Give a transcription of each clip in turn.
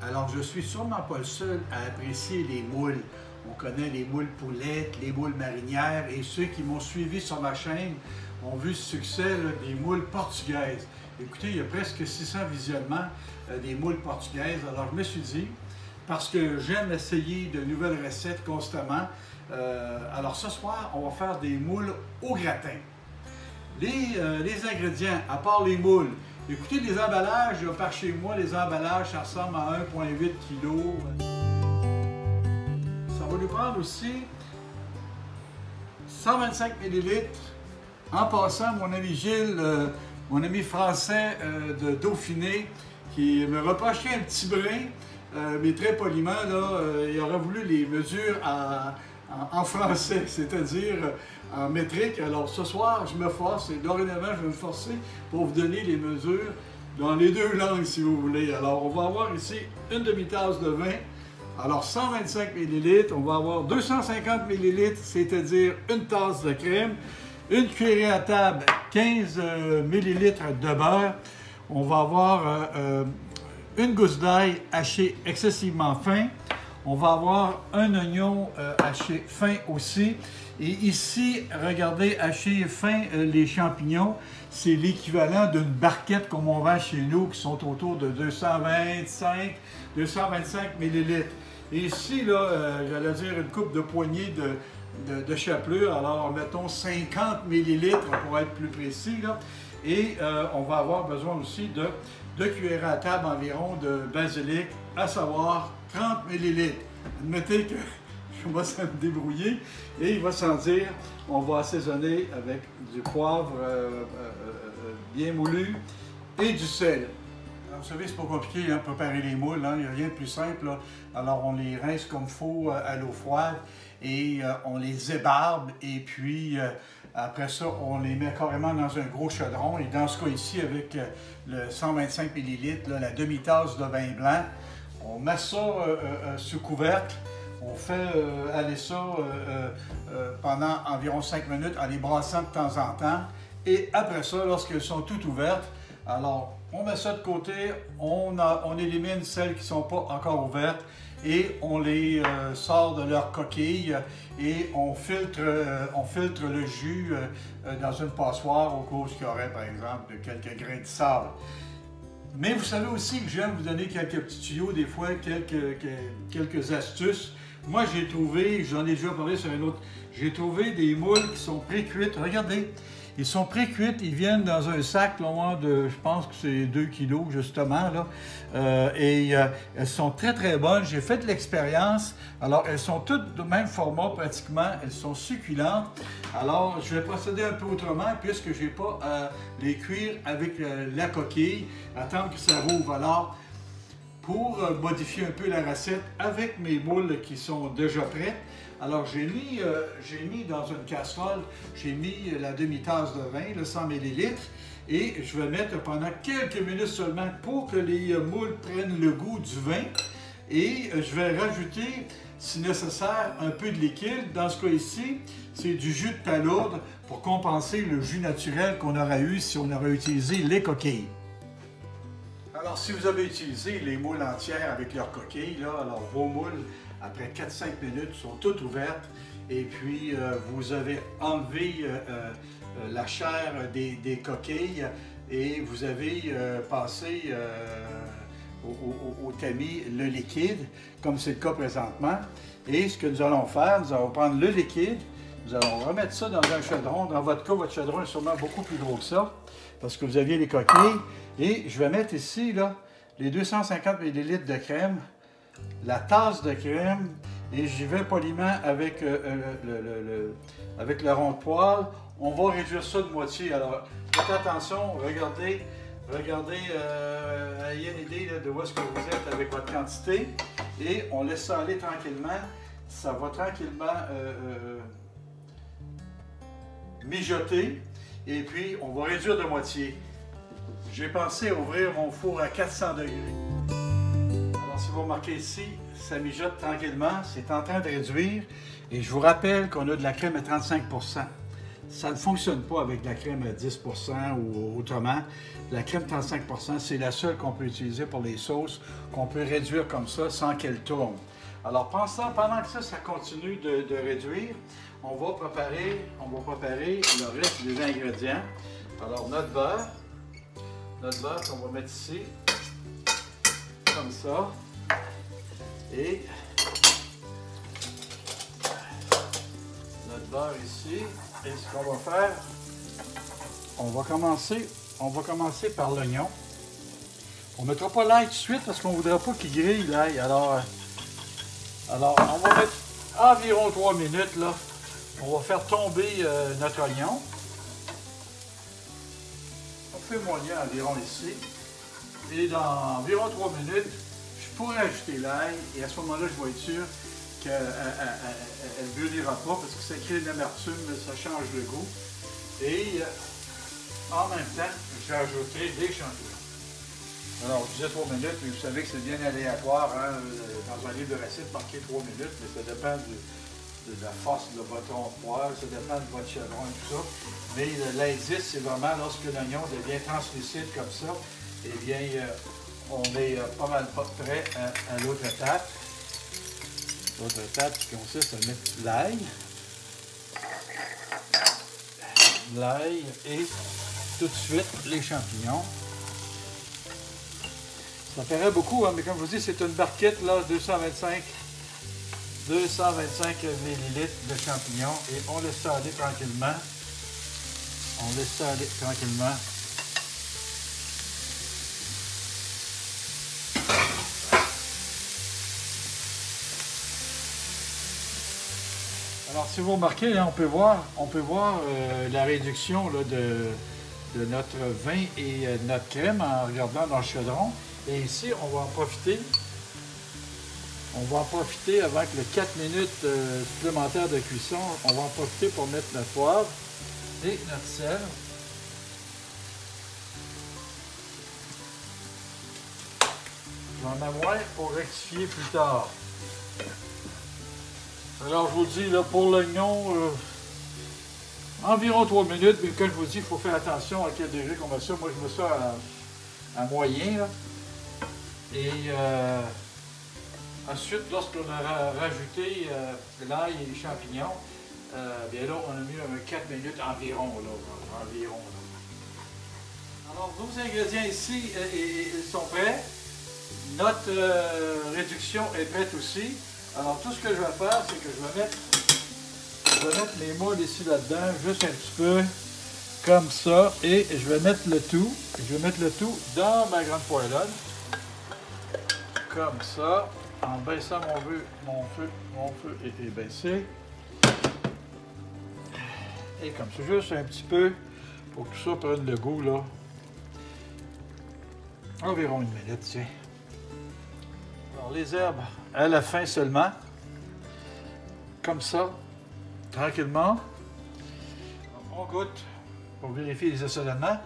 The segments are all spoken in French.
Alors, je suis sûrement pas le seul à apprécier les moules. On connaît les moules poulettes, les moules marinières, et ceux qui m'ont suivi sur ma chaîne ont vu ce succès là, des moules portugaises. Écoutez, il y a presque 600 visionnements des moules portugaises. Alors, je me suis dit, parce que j'aime essayer de nouvelles recettes constamment, alors ce soir, on va faire des moules au gratin. Les ingrédients, à part les moules, écoutez, les emballages, par chez moi, les emballages, ça ressemble à 1,8 kg. Ça va nous prendre aussi 125 ml. En passant, mon ami Gilles, mon ami français de Dauphiné, qui me reprochait un petit brin, mais très poliment, là, il aurait voulu les mesures en français, c'est-à-dire en métrique. Alors ce soir, je me force et dorénavant, je vais me forcer pour vous donner les mesures dans les deux langues, si vous voulez. Alors, on va avoir ici une demi-tasse de vin. Alors, 125 ml, on va avoir 250 ml, c'est-à-dire une tasse de crème, une cuillerée à table, 15 ml de beurre. On va avoir une gousse d'ail hachée excessivement fin. On va avoir un oignon haché fin aussi. Et ici, regardez, haché fin les champignons, c'est l'équivalent d'une barquette comme on vend chez nous, qui sont autour de 225 ml. Et ici, là, j'allais dire une coupe de poignée de chapelure, alors mettons 50 ml pour être plus précis, là. Et on va avoir besoin aussi de 2 cuillères à table environ de basilic, à savoir 30 ml. Admettez que je commence à me débrouiller et il va sentir, on va assaisonner avec du poivre bien moulu et du sel. Alors, vous savez, c'est pas compliqué, hein, préparer les moules, hein, il n'y a rien de plus simple, là. Alors on les rince comme il faut à l'eau froide et on les ébarbe et puis après ça, on les met carrément dans un gros chaudron. Et dans ce cas ici, avec le 125 ml, là, la demi-tasse de vin blanc, on met ça sous couvercle. On fait aller ça pendant environ 5 minutes en les brassant de temps en temps. Et après ça, lorsqu'elles sont toutes ouvertes, alors on met ça de côté, on élimine celles qui ne sont pas encore ouvertes et on les sort de leur coquille et on filtre le jus dans une passoire au cas où il y aurait par exemple quelques grains de sable. Mais vous savez aussi que j'aime vous donner quelques petits tuyaux, des fois quelques astuces. Moi j'ai trouvé, j'en ai déjà parlé sur un autre, j'ai trouvé des moules qui sont pré-cuites. Regardez, ils sont pré-cuites, ils viennent dans un sac loin de, je pense que c'est 2 kg justement, là. Elles sont très très bonnes, j'ai fait l'expérience. Alors elles sont toutes du même format pratiquement, elles sont succulentes. Alors je vais procéder un peu autrement puisque je n'ai pas à les cuire avec la coquille, attendre que ça rouvre. Alors pour modifier un peu la recette avec mes moules qui sont déjà prêtes, alors j'ai mis dans une casserole, j'ai mis la demi-tasse de vin, le 100 ml, et je vais mettre pendant quelques minutes seulement pour que les moules prennent le goût du vin. Et je vais rajouter, si nécessaire, un peu de liquide. Dans ce cas ici, c'est du jus de palourde pour compenser le jus naturel qu'on aurait eu si on aurait utilisé les coquilles. Alors, si vous avez utilisé les moules entières avec leurs coquilles, là, alors vos moules, après 4-5 minutes, sont toutes ouvertes. Et puis, vous avez enlevé la chair des coquilles et vous avez passé au tamis le liquide, comme c'est le cas présentement. Et ce que nous allons faire, nous allons prendre le liquide, nous allons remettre ça dans un chaudron. Dans votre cas, votre chaudron est sûrement beaucoup plus gros que ça, parce que vous aviez les coquilles. Et je vais mettre ici là, les 250 ml de crème, la tasse de crème, et j'y vais poliment avec, avec le rond de poêle. On va réduire ça de moitié. Alors, faites attention, regardez, ayez une idée là, de où est-ce que vous êtes avec votre quantité. Et on laisse ça aller tranquillement. Ça va tranquillement mijoter. Et puis, on va réduire de moitié. J'ai pensé à ouvrir mon four à 400 degrés. Alors, si vous remarquez ici, ça mijote tranquillement. C'est en train de réduire. Et je vous rappelle qu'on a de la crème à 35 %. ça ne fonctionne pas avec la crème à 10 % ou autrement. La crème 35 %, c'est la seule qu'on peut utiliser pour les sauces, qu'on peut réduire comme ça sans qu'elle tourne. Alors, pendant que ça continue de réduire, on va préparer le reste des ingrédients. Alors, notre beurre qu'on va mettre ici, comme ça. Et notre beurre ici. Et ce qu'on va faire, on va commencer par l'oignon. On ne mettra pas l'ail tout de suite parce qu'on ne voudra pas qu'il grille l'ail. Alors, on va mettre environ 3 minutes là. On va faire tomber notre oignon. On fait moyen environ ici. Et dans environ 3 minutes, je pourrais ajouter l'ail et à ce moment-là, je vais être sûr qu'elle ne brûlera pas parce que ça crée une amertume, ça change le goût. Et en même temps, j'ai ajouté des champignons. Alors, je disais 3 minutes, mais vous savez que c'est bien aléatoire. Hein? Dans un livre de recettes, marqué 3 minutes, mais ça dépend de la force de votre poêle, ça dépend de votre chevron et tout ça. Mais l'indice, c'est vraiment lorsque l'oignon devient translucide comme ça, eh bien, on est pas mal prêt à l'autre étape. L'autre étape qui consiste à mettre l'ail et tout de suite les champignons. Ça paraît beaucoup, hein, mais comme je vous dis, c'est une barquette, là, 225 ml de champignons et on laisse ça aller tranquillement. Alors, si vous remarquez, là, on peut voir la réduction là, de notre vin et notre crème en regardant dans le chaudron. Et ici, on va en profiter avec le 4 minutes supplémentaires de cuisson. On va en profiter pour mettre notre poivre et notre sel. J'en ai moins pour rectifier plus tard. Alors, je vous dis, là, pour l'oignon, environ 3 minutes, mais comme je vous dis, il faut faire attention à quel degré qu'on met ça. Moi, je mets ça à moyen, là. Et ensuite, lorsqu'on a rajouté l'ail et les champignons, bien là, on a mis 4 minutes environ, là. Alors, nos ingrédients ici sont prêts. Notre réduction est prête aussi. Alors, tout ce que je vais faire, c'est que je vais mettre mes moules ici là-dedans, juste un petit peu, comme ça, et je vais mettre le tout. Dans ma grande poêlonne, comme ça, en baissant mon feu est baissé. Et comme ça, juste un petit peu, pour que tout ça prenne le goût, là. Environ 1 minute, tiens. Alors, les herbes à la fin seulement, comme ça, tranquillement. On goûte pour vérifier les assaisonnements.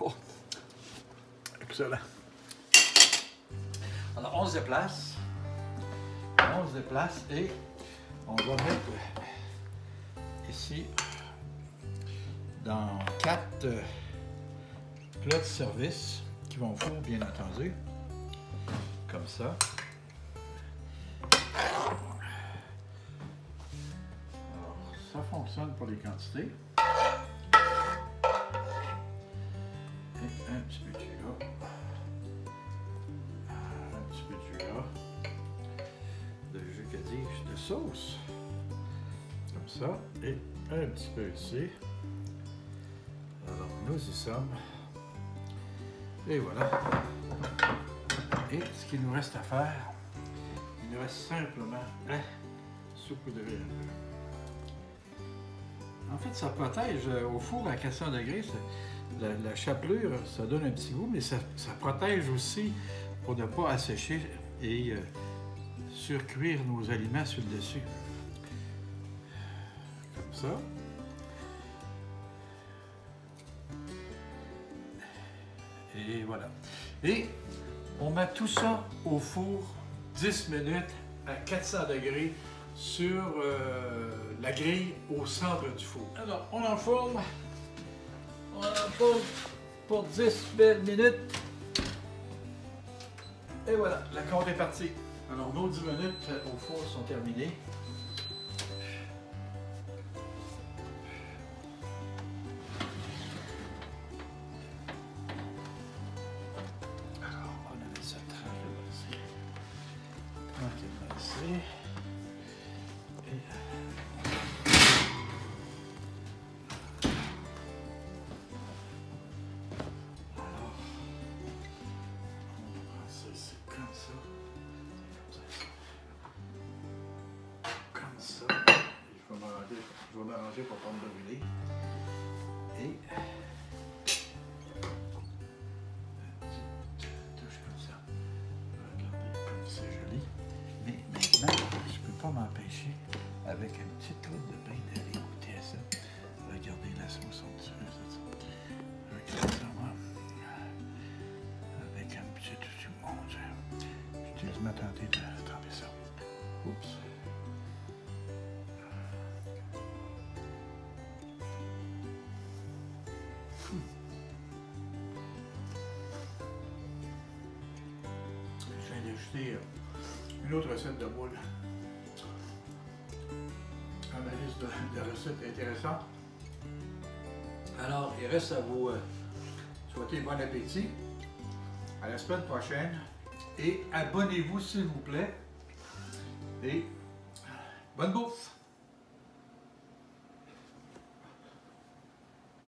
Oh, excellent. Alors, on se déplace et on va mettre ici dans 4 plats de service qui vont au four, bien entendu, comme ça. Alors, ça fonctionne pour les quantités. Et un petit peu de jus là. Un petit peu de jus là. De jus que dis-je, de sauce. Comme ça. Et un petit peu ici. Alors, nous y sommes. Et voilà. Et ce qu'il nous reste à faire, il nous reste simplement à saupoudrer un peu. En fait, ça protège au four à 400 degrés. La chapelure, ça donne un petit goût, mais ça protège aussi pour ne pas assécher et surcuire nos aliments sur le dessus. Comme ça. Et voilà. Et on met tout ça au four 10 minutes à 400 degrés sur la grille au centre du four. Alors, on enfourne. On enfourne pour 10 belles minutes. Et voilà, la compte est partie. Alors, nos 10 minutes au four sont terminées. Alors, on va mettre ça tranquillement ici. Tranquillement ici. Je vais m'arranger pour ne pas me brûler. Et une petite touche comme ça. Regardez comme c'est joli. Mais maintenant, je ne peux pas m'empêcher, avec une petite croûte de pain, d'aller goûter à ça. Regardez la sauce en dessous. Regardez ça, moi. Avec un petit dessus. Mon Dieu. Je suis quasiment tenté de tremper ça. Oups. Je viens d'ajouter une autre recette de moule à ma liste de recettes intéressantes. Alors, il reste à vous souhaiter bon appétit. À la semaine prochaine. Et abonnez-vous s'il vous plaît. Et bonne bouffe!